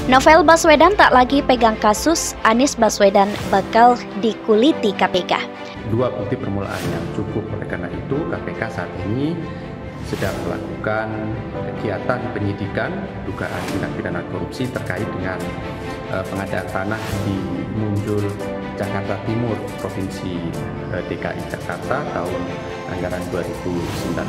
Novel Baswedan tak lagi pegang kasus, Anies Baswedan bakal dikuliti KPK. Dua bukti permulaan yang cukup, oleh karena itu KPK saat ini sedang melakukan kegiatan penyidikan dugaan tindak pidana korupsi terkait dengan pengadaan tanah di Munjul, Jakarta Timur, Provinsi DKI Jakarta tahun anggaran 2019.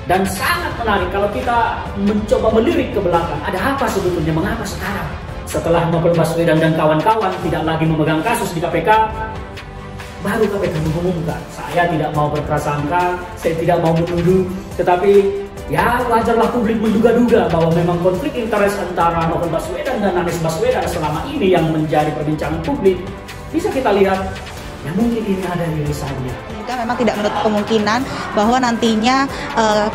Dan sangat menarik kalau kita mencoba melirik ke belakang, ada apa sebetulnya, mengapa sekarang setelah Novel Baswedan dan kawan-kawan tidak lagi memegang kasus di KPK, baru KPK mengumumkan. Saya tidak mau berprasangka, saya tidak mau menuduh, tetapi ya wajarlah publik menduga-duga bahwa memang konflik interest antara Novel Baswedan dan Anies Baswedan selama ini yang menjadi perbincangan publik. Bisa kita lihat, ya mungkin ini ada irisannya. Juga memang tidak menutup kemungkinan bahwa nantinya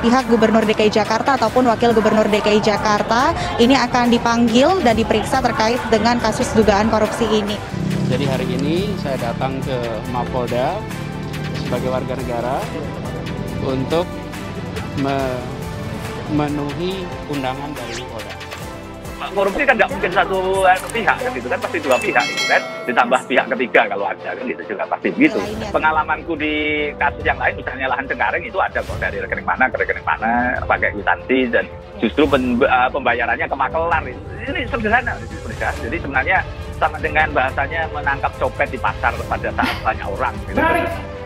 pihak Gubernur DKI Jakarta ataupun Wakil Gubernur DKI Jakarta ini akan dipanggil dan diperiksa terkait dengan kasus dugaan korupsi ini. Jadi hari ini saya datang ke Mapolda sebagai warga negara untuk memenuhi undangan dari Polda. Korupsi kan nggak mungkin satu pihak kan, gitu kan, pasti dua pihak gitu kan, ditambah pihak ketiga kalau ada kan, gitu juga pasti begitu. Pengalamanku di kasus yang lain, misalnya lahan Cengkareng itu ada kok, dari rekening mana ke rekening mana pakai kwitansi, dan justru pembayarannya ke makelar. Ini sederhana, jadi sebenarnya sama dengan bahasanya menangkap copet di pasar pada saat banyak orang. Gitu.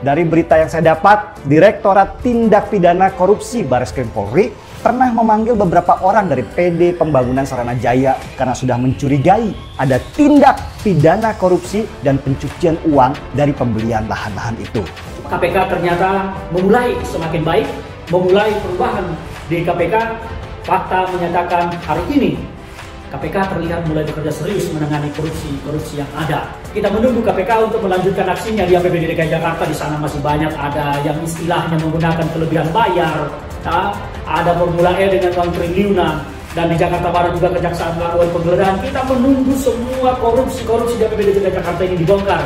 Dari berita yang saya dapat, Direktorat Tindak Pidana Korupsi Bareskrim Polri pernah memanggil beberapa orang dari PD Pembangunan Saranajaya karena sudah mencurigai ada tindak pidana korupsi dan pencucian uang dari pembelian lahan-lahan itu. KPK ternyata memulai semakin baik, memulai perubahan di KPK. Fakta menyatakan hari ini KPK terlihat mulai bekerja serius menangani korupsi yang ada. Kita menunggu KPK untuk melanjutkan aksinya di APBD DKI Jakarta. Di sana masih banyak ada yang istilahnya menggunakan kelebihan bayar, ada Formula E dengan uang triliunan, dan di Jakarta Barat juga Kejaksaan melakukan penggeledahan. Kita menunggu semua korupsi di APBD DKI Jakarta ini dibongkar.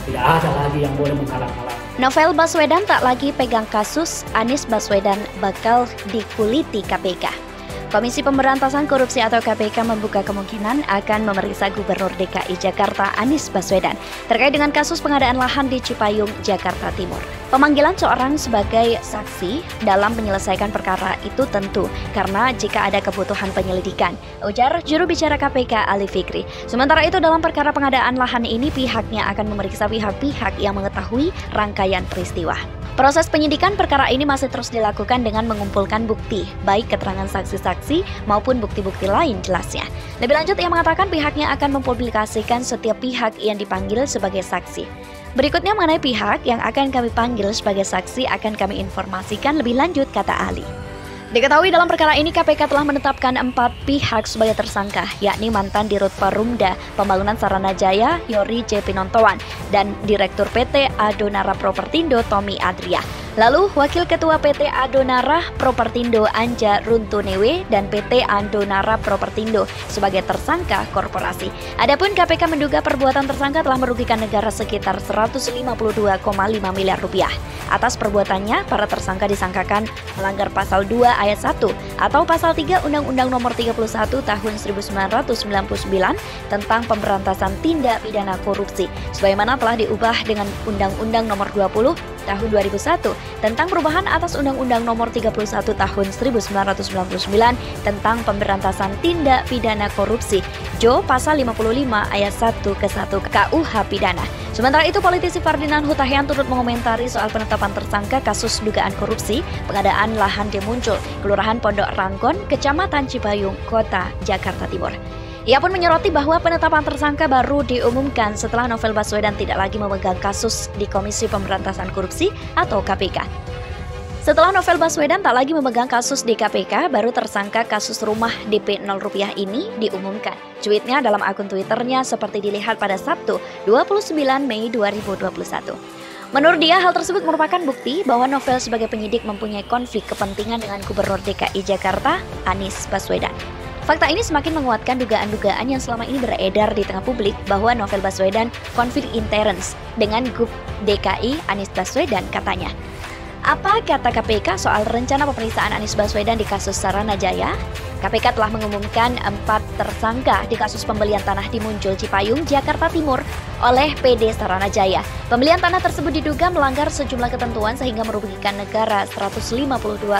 Tidak ada lagi yang boleh menghalang-halang. Novel Baswedan tak lagi pegang kasus, Anies Baswedan bakal dikuliti KPK. Komisi Pemberantasan Korupsi atau KPK membuka kemungkinan akan memeriksa Gubernur DKI Jakarta Anies Baswedan terkait dengan kasus pengadaan lahan di Cipayung, Jakarta Timur. Pemanggilan seorang sebagai saksi dalam menyelesaikan perkara itu tentu karena jika ada kebutuhan penyelidikan, ujar juru bicara KPK Ali Fikri. Sementara itu dalam perkara pengadaan lahan ini pihaknya akan memeriksa pihak-pihak yang mengetahui rangkaian peristiwa. Proses penyidikan perkara ini masih terus dilakukan dengan mengumpulkan bukti, baik keterangan saksi-saksi maupun bukti-bukti lain jelasnya. Lebih lanjut, ia mengatakan pihaknya akan mempublikasikan setiap pihak yang dipanggil sebagai saksi. Berikutnya mengenai pihak yang akan kami panggil sebagai saksi akan kami informasikan lebih lanjut, kata Ali. Diketahui dalam perkara ini KPK telah menetapkan 4 pihak sebagai tersangka, yakni mantan Dirut Perumda Pembangunan Saranajaya Yori J. Pinontoan dan Direktur PT Adonara Propertindo Tommy Adria. Lalu Wakil Ketua PT Adonara Propertindo Anja Runtunewe dan PT Adonara Propertindo sebagai tersangka korporasi. Adapun KPK menduga perbuatan tersangka telah merugikan negara sekitar 152,5 miliar rupiah. Atas perbuatannya, para tersangka disangkakan melanggar pasal 2 ayat 1 atau pasal 3 Undang-Undang Nomor 31 Tahun 1999 tentang pemberantasan tindak pidana korupsi, sebagaimana telah diubah dengan Undang-Undang Nomor 20 Tahun 2001 tentang perubahan atas Undang-Undang Nomor 31 Tahun 1999 tentang pemberantasan tindak pidana korupsi, Jo pasal 55 ayat 1 ke 1 KUH Pidana. Sementara itu, politisi Ferdinand Hutahian turut mengomentari soal penetapan tersangka kasus dugaan korupsi pengadaan lahan di Muncul, Kelurahan Pondok Ranggon, Kecamatan Cipayung, Kota Jakarta Timur. Ia pun menyoroti bahwa penetapan tersangka baru diumumkan setelah Novel Baswedan tidak lagi memegang kasus di Komisi Pemberantasan Korupsi atau KPK. Setelah Novel Baswedan tak lagi memegang kasus di KPK, baru tersangka kasus rumah DP 0 rupiah ini diumumkan. Cuitnya dalam akun Twitternya seperti dilihat pada Sabtu 29 Mei 2021. Menurut dia, hal tersebut merupakan bukti bahwa Novel sebagai penyidik mempunyai konflik kepentingan dengan Gubernur DKI Jakarta, Anies Baswedan. Fakta ini semakin menguatkan dugaan-dugaan yang selama ini beredar di tengah publik bahwa Novel Baswedan konflik interest dengan Gub DKI Anies Baswedan katanya. Apa kata KPK soal rencana pemeriksaan Anies Baswedan di kasus Saranajaya? KPK telah mengumumkan 4 tersangka di kasus pembelian tanah di Muncul Cipayung, Jakarta Timur oleh PD Saranajaya. Pembelian tanah tersebut diduga melanggar sejumlah ketentuan sehingga merugikan negara 152,5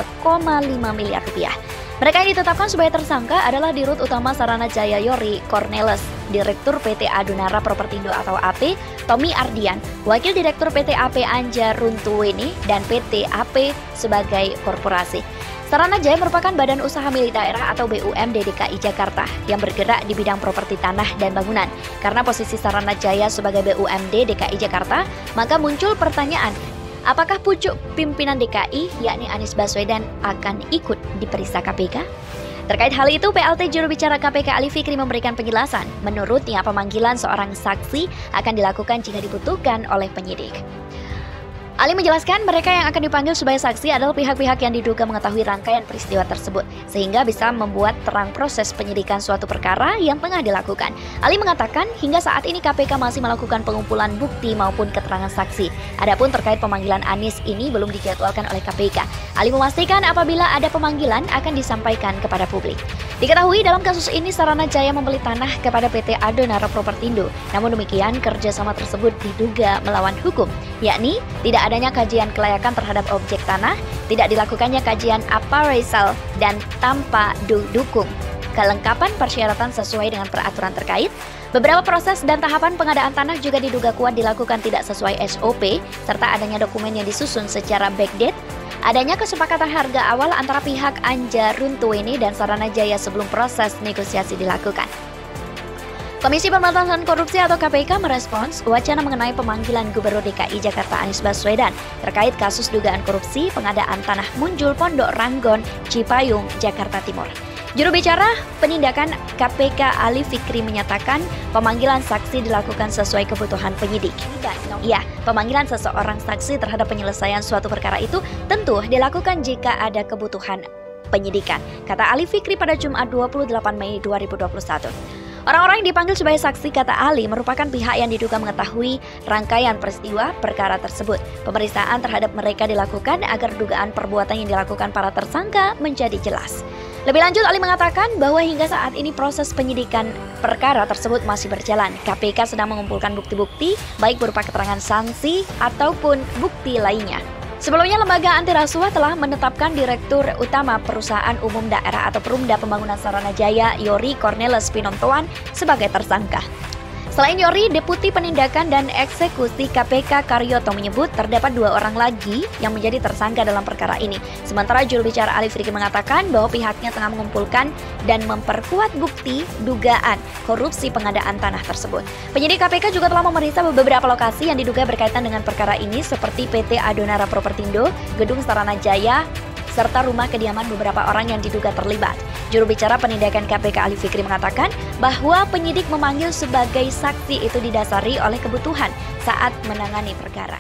miliar rupiah. Mereka yang ditetapkan sebagai tersangka adalah Dirut Utama Saranajaya Yori Cornelis, Direktur PT Adonara Propertindo atau AP, Tommy Ardian, Wakil Direktur PT AP Anja Runtuweni, dan PT AP sebagai korporasi. Saranajaya merupakan badan usaha milik daerah atau BUMD DKI Jakarta yang bergerak di bidang properti tanah dan bangunan. Karena posisi Saranajaya sebagai BUMD DKI Jakarta, maka muncul pertanyaan, apakah pucuk pimpinan DKI, yakni Anies Baswedan, akan ikut diperiksa KPK? Terkait hal itu, PLT juru bicara KPK Ali Fikri memberikan penjelasan. Menurutnya, pemanggilan seorang saksi akan dilakukan jika dibutuhkan oleh penyidik. Ali menjelaskan mereka yang akan dipanggil sebagai saksi adalah pihak-pihak yang diduga mengetahui rangkaian peristiwa tersebut, sehingga bisa membuat terang proses penyidikan suatu perkara yang tengah dilakukan. Ali mengatakan hingga saat ini KPK masih melakukan pengumpulan bukti maupun keterangan saksi. Adapun terkait pemanggilan Anies ini belum dijadwalkan oleh KPK. Ali memastikan apabila ada pemanggilan akan disampaikan kepada publik. Diketahui dalam kasus ini Saranajaya membeli tanah kepada PT Adonara Propertindo. Namun demikian kerjasama tersebut diduga melawan hukum, yakni tidak adanya kajian kelayakan terhadap objek tanah, tidak dilakukannya kajian appraisal, dan tanpa dukung kelengkapan persyaratan sesuai dengan peraturan terkait. Beberapa proses dan tahapan pengadaan tanah juga diduga kuat dilakukan tidak sesuai SOP, serta adanya dokumen yang disusun secara backdate. Adanya kesepakatan harga awal antara pihak Anja Runtuweni dan Saranajaya sebelum proses negosiasi dilakukan. Komisi Pemberantasan Korupsi atau KPK merespons wacana mengenai pemanggilan Gubernur DKI Jakarta Anies Baswedan terkait kasus dugaan korupsi pengadaan tanah Muncul Pondok Ranggon, Cipayung, Jakarta Timur. Juru bicara penindakan KPK Ali Fikri menyatakan pemanggilan saksi dilakukan sesuai kebutuhan penyidik. Ya, pemanggilan seseorang saksi terhadap penyelesaian suatu perkara itu tentu dilakukan jika ada kebutuhan penyidikan, kata Ali Fikri pada Jumat 28 Mei 2021. Orang-orang yang dipanggil sebagai saksi, kata Ali, merupakan pihak yang diduga mengetahui rangkaian peristiwa perkara tersebut. Pemeriksaan terhadap mereka dilakukan agar dugaan perbuatan yang dilakukan para tersangka menjadi jelas. Lebih lanjut, Ali mengatakan bahwa hingga saat ini proses penyidikan perkara tersebut masih berjalan. KPK sedang mengumpulkan bukti-bukti, baik berupa keterangan saksi ataupun bukti lainnya. Sebelumnya, Lembaga Anti Rasuah telah menetapkan Direktur Utama Perusahaan Umum Daerah atau Perumda Pembangunan Saranajaya, Yori Cornelis Pinontoan, sebagai tersangka. Selain Yori, Deputi Penindakan dan Eksekusi KPK Karyoto menyebut terdapat 2 orang lagi yang menjadi tersangka dalam perkara ini. Sementara juru bicara Ali Fikri mengatakan bahwa pihaknya tengah mengumpulkan dan memperkuat bukti dugaan korupsi pengadaan tanah tersebut. Penyidik KPK juga telah memeriksa beberapa lokasi yang diduga berkaitan dengan perkara ini seperti PT Adonara Propertindo, Gedung Saranajaya, serta rumah kediaman beberapa orang yang diduga terlibat. Juru bicara penindakan KPK Ali Fikri mengatakan bahwa penyidik memanggil sebagai saksi itu didasari oleh kebutuhan saat menangani perkara.